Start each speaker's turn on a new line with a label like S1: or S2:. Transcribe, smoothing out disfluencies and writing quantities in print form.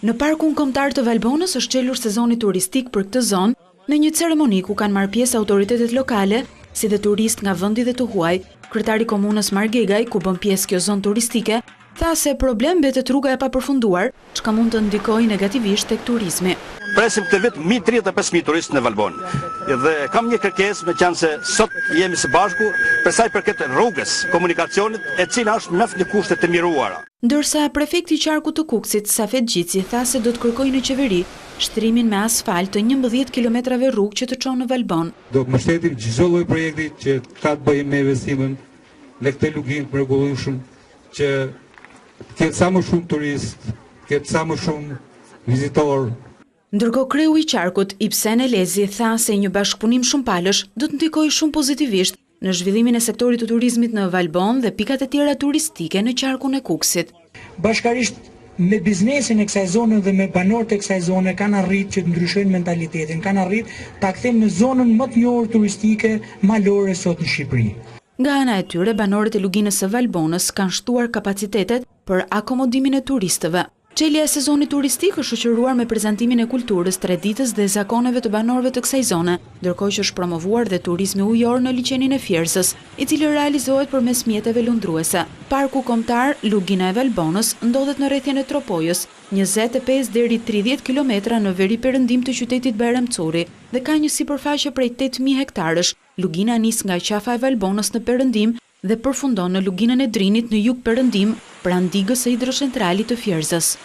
S1: Në parkun kombëtar të Valbonës është çelur sezoni turistik për këtë zonë në një ceremoni ku kanë marrë pjesë autoritetet lokale, si dhe turistë nga vendi dhe të huaj. Kryetari i komunës Margegaj, ku bën pjesë kjo zonë turistike, tha se problem mbetet rruga e papërfunduar, çka mund të ndikojë negativisht tek turizmi.
S2: Presim këtë vit 35.000 turistë në Valbon. Dhe kam një kërkesë, me qenë se sot jemi së bashku për sa i përket rrugës, komunikacionit, e cila është mjaft në kushte të miruara.
S1: Ndërsa prefekti i qarkut të Kukësit, Safet Gjici, tha se do të kërkojë në qeveri shtrimin me asfalt të 11 kilometrave rrugë që të çon në Valbon.
S3: Do të mbështetim çdo lloj projekti që ka të bëjë me investimin në këtë luginë të mrekullueshëm, që ketë sa më shumë turist, ketë sa më shumë vizitor.
S1: Ndërkohë kreu i qarkut, Ibsen Elezi, tha se një bashkëpunim shumë palësh do të ndikojë shumë pozitivisht në zhvillimin e sektorit të turizmit në Valbon dhe pikat e tjera turistike në qarkun e Kukësit.
S4: Bashkarisht me biznesin e kësaj zone dhe me banorët e kësaj zone kanë arritë që të ndryshojnë mentalitetin, kanë arritë ta kthejnë në zonën më të njohur turistike malore sot në Shqipëri.
S1: Nga ana e tyre, banorët e luginës së Valbonës kanë shtuar kapacitetet për akomodimin e turistëve. Çelja e sezonit turistik është shoqëruar me prezantimin e kulturës, traditës dhe zakoneve të banorëve të kësaj zone, ndërkohë që është promovuar dhe turizmi ujor në liçenin e Fiersës, i cili realizohet përmes mjeteve lundruese. Parku kombëtar Lugina e Valbonës ndodhet në rrethjen e Tropojës, 25 deri 30 kilometra në veri perëndim të qytetit Bajram Curri dhe ka një sipërfaqe prej 8.000 hektarësh. Lugina nis nga qafa e Valbonës në perëndim dhe përfundon në luginën e Drinit në jug perëndim, pranë digës së hidrocentralit të Fiersës.